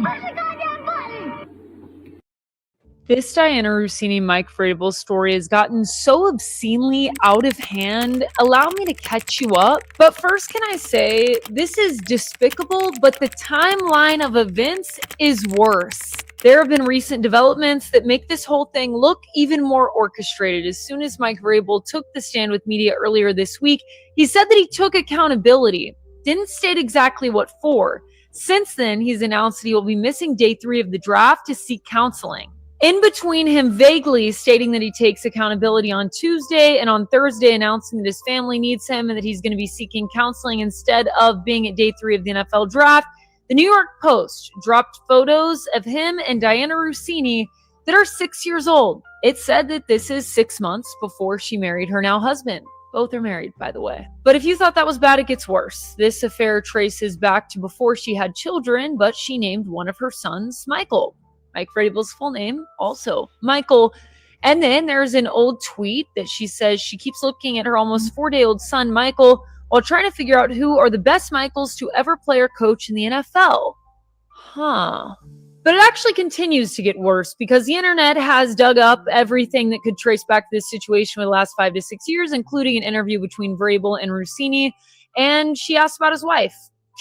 button. Push the goddamn button. This Dianna Russini Mike Vrabel story has gotten so obscenely out of hand. Allow me to catch you up. But first, can I say, this is despicable, but the timeline of events is worse. There have been recent developments that make this whole thing look even more orchestrated. As soon as Mike Vrabel took the stand with media earlier this week, he said that he took accountability. Didn't state exactly what for. Since then, he's announced that he will be missing day 3 of the draft to seek counseling. In between him vaguely stating that he takes accountability on Tuesday and on Thursday announcing that his family needs him and that he's going to be seeking counseling instead of being at day 3 of the NFL draft, the New York Post dropped photos of him and Dianna Russini that are 6 years old. It said that this is 6 months before she married her now husband. Both are married, by the way. But if you thought that was bad, it gets worse. This affair traces back to before she had children, but she named one of her sons Michael. Mike Vrabel's full name, also Michael. And then there's an old tweet that she says she keeps looking at her almost 4-day-old son, Michael, while trying to figure out who are the best Michaels to ever play or coach in the NFL. But it actually continues to get worse because the internet has dug up everything that could trace back to this situation for the last 5 to 6 years, including an interview between Vrabel and Russini. And she asked about his wife.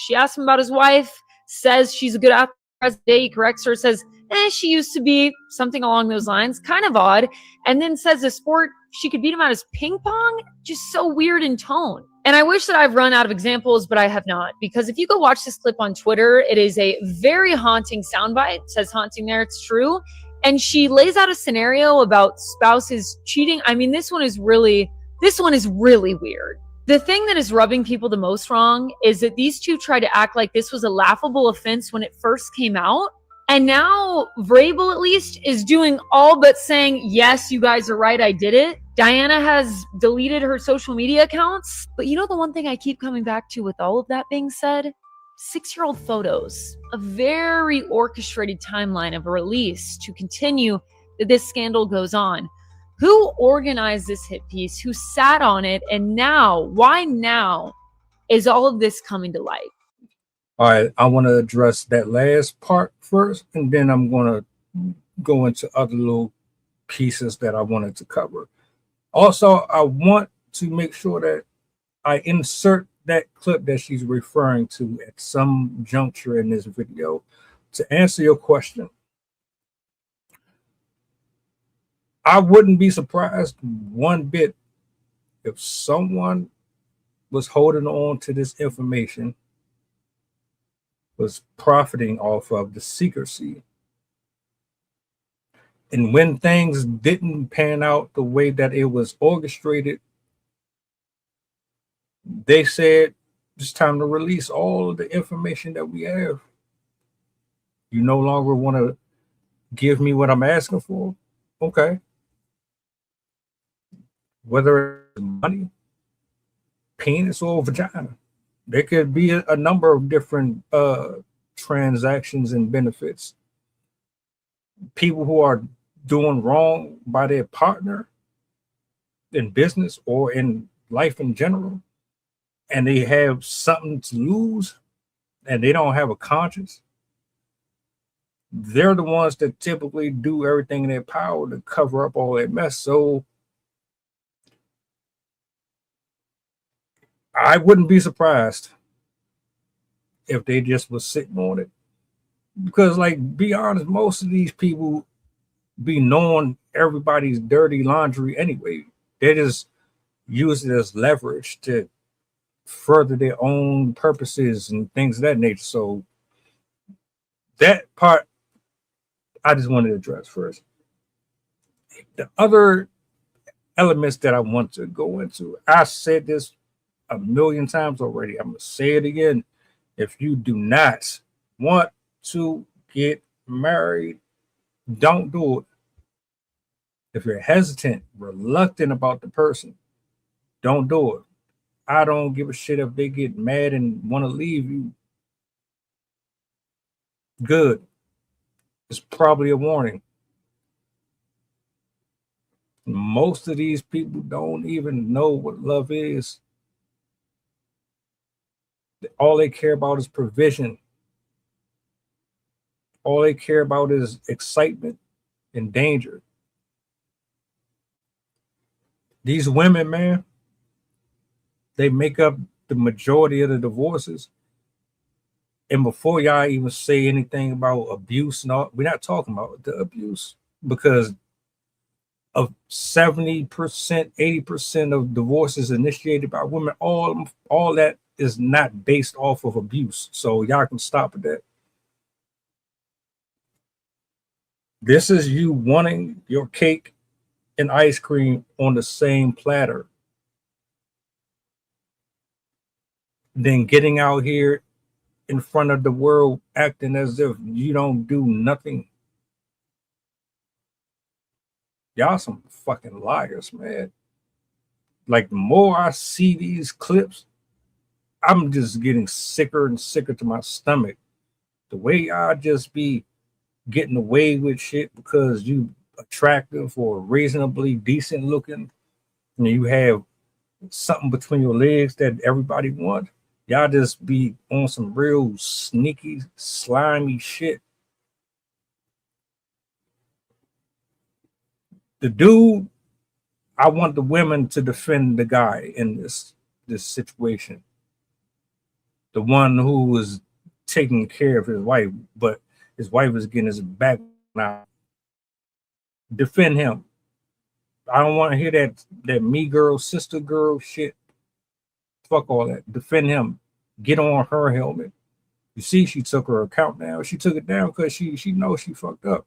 She asked him about his wife, says she's a good athlete. He corrects her, says, she used to be, something along those lines, kind of odd, and then says the sport she could beat him at is ping pong, just so weird in tone. And I wish that I've run out of examples, but I have not, because if you go watch this clip on Twitter, it is a very haunting soundbite. It says haunting there, it's true. And she lays out a scenario about spouses cheating. I mean, this one is really weird. The thing that is rubbing people the most wrong is that these two tried to act like this was a laughable offense when it first came out. And now Vrabel, at least, is doing all but saying, yes, you guys are right, I did it. Dianna has deleted her social media accounts. But you know the one thing I keep coming back to with all of that being said? 6-year-old photos. A very orchestrated timeline of a release to continue that this scandal goes on. Who organized this hit piece? Who sat on it? And now, why now is all of this coming to light? All right, I want to address that last part first, and then I'm going to go into other little pieces that I wanted to cover. Also, I want to make sure that I insert that clip that she's referring to at some juncture in this video to answer your question. I wouldn't be surprised one bit if someone was holding on to this information, was profiting off of the secrecy. And when things didn't pan out the way that it was orchestrated, they said, it's time to release all of the information that we have. You no longer want to give me what I'm asking for? Okay. Whether it's money, penis, or vagina. There could be a number of different transactions and benefits. People who are doing wrong by their partner in business or in life in general, and they have something to lose and they don't have a conscience, they're the ones that typically do everything in their power to cover up all that mess. So I wouldn't be surprised if they just was sitting on it. Because, like, be honest, most of these people be knowing everybody's dirty laundry anyway. They just use it as leverage to further their own purposes and things of that nature. So that part, I just wanted to address first. The other elements that I want to go into, I said this a million times already. I'm going to say it again. If you do not want to get married, don't do it. If you're hesitant, reluctant about the person, don't do it. I don't give a shit if they get mad and want to leave you. Good. It's probably a warning. Most of these people don't even know what love is. All they care about is provision. All they care about is excitement and danger. These women, man, they make up the majority of the divorces. And before y'all even say anything about abuse and all, we're not talking about the abuse, because of 70%, 80% of divorces initiated by women, all that is not based off of abuse. So y'all can stop at that. This is you wanting your cake and ice cream on the same platter, then getting out here in front of the world acting as if you don't do nothing. Y'all some fucking liars, man. Like, the more I see these clips, I'm just getting sicker and sicker to my stomach. The way y'all just be getting away with shit because you attractive or reasonably decent looking, and you have something between your legs that everybody wants. Y'all just be on some real sneaky, slimy shit. The dude, I want the women to defend the guy in this situation. The one who was taking care of his wife, but his wife is getting his back now. Defend him. I don't want to hear that me girl, sister girl shit. Fuck all that. Defend him. Get on her helmet. You see, she took her account down. She took it down because she knows she fucked up.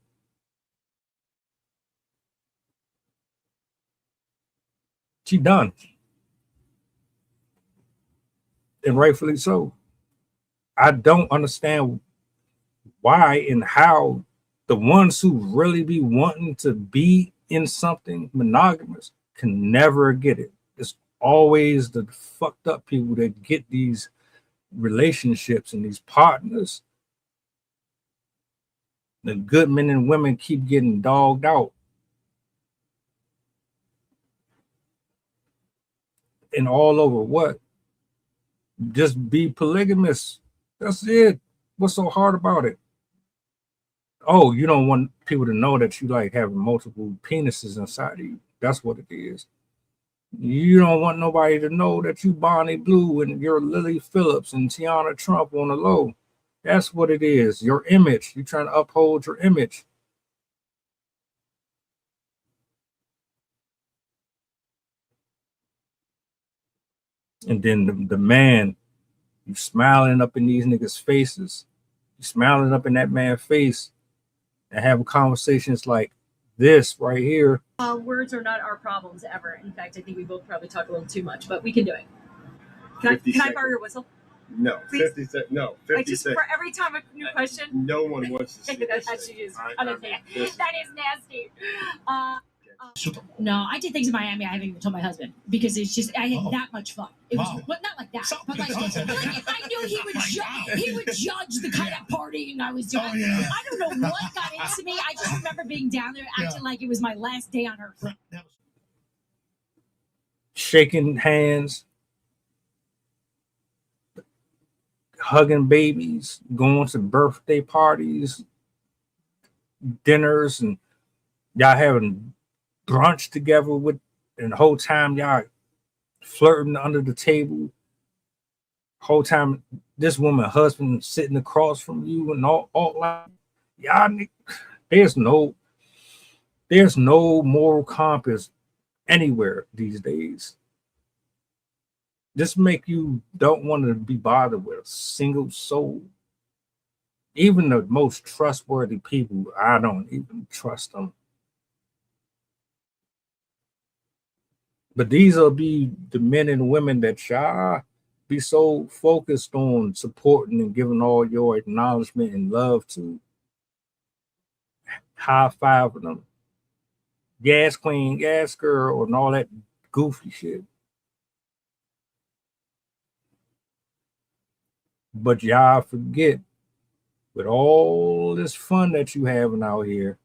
She done. And rightfully so. I don't understand why and how the ones who really be wanting to be in something monogamous can never get it. It's always the fucked up people that get these relationships and these partners. The good men and women keep getting dogged out. And all over what? Just be polygamous. That's it. What's so hard about it? Oh, you don't want people to know that you like having multiple penises inside of you. That's what it is. You don't want nobody to know that you Bonnie Blue and you're Lily Phillips and Tiana Trump on the low. That's what it is. Your image. You're trying to uphold your image. And then the man, you smiling up in these niggas' faces. You smiling up in that man's face and having conversations like this right here. Words are not our problems ever. In fact, I think we both probably talk a little too much, but we can do it. Can I borrow your whistle? No, please? 50 seconds. No, 50 just seconds. For every time a new question. No one wants to see that this. is That is nasty. Super Bowl. No, I did things in Miami I haven't even told my husband because it's just I had that much fun. It was, but not like that. But like I knew he would judge the kind of partying I was doing. Oh, yeah. I don't know what got into me. I just remember being down there acting like it was my last day on earth. Shaking hands, hugging babies, going to birthday parties, dinners, and y'all having brunch together and the whole time y'all flirting under the table. Whole time this woman husband sitting across from you and all like y'all. There's no moral compass anywhere these days. This make you don't want to be bothered with a single soul. Even the most trustworthy people, I don't even trust them. But these will be the men and women that y'all be so focused on supporting and giving all your acknowledgement and love to. High five of them. Gas queen, gas girl, and all that goofy shit. But y'all forget, with all this fun that you having out here,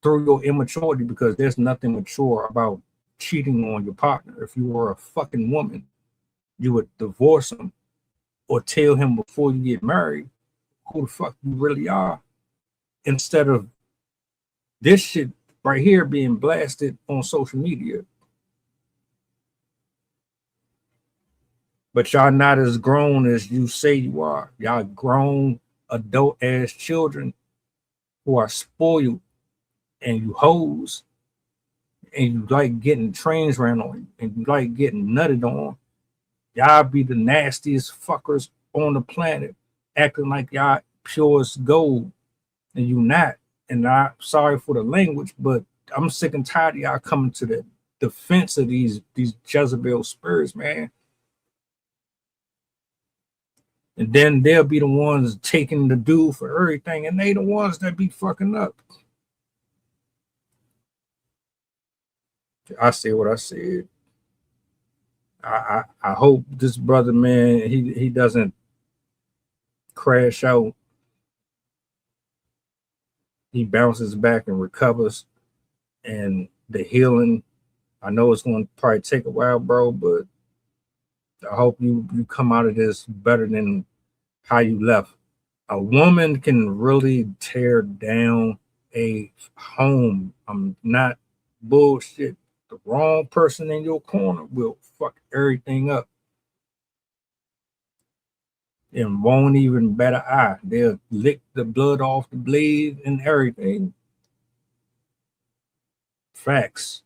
through your immaturity, because there's nothing mature about cheating on your partner. If you were a fucking woman, you would divorce him or tell him before you get married who the fuck you really are, instead of this shit right here being blasted on social media. But y'all not as grown as you say you are. Y'all grown adult ass children who are spoiled, and you hoes, and you like getting trains ran on you, and you like getting nutted on. Y'all be the nastiest fuckers on the planet, acting like y'all pure as gold, and you not. And I'm sorry for the language, but I'm sick and tired of y'all coming to the defense of these Jezebel spirits, man. And then they'll be the ones taking the dude for everything, and they the ones that be fucking up. I said what I said. I hope this brother, man, he doesn't crash out. He bounces back and recovers, and the healing, I know it's going to probably take a while, bro, but I hope you come out of this better than how you left. A woman can really tear down a home. I'm not bullshit. The wrong person in your corner will fuck everything up and won't even bat an eye. They'll lick the blood off the blade and everything. Facts.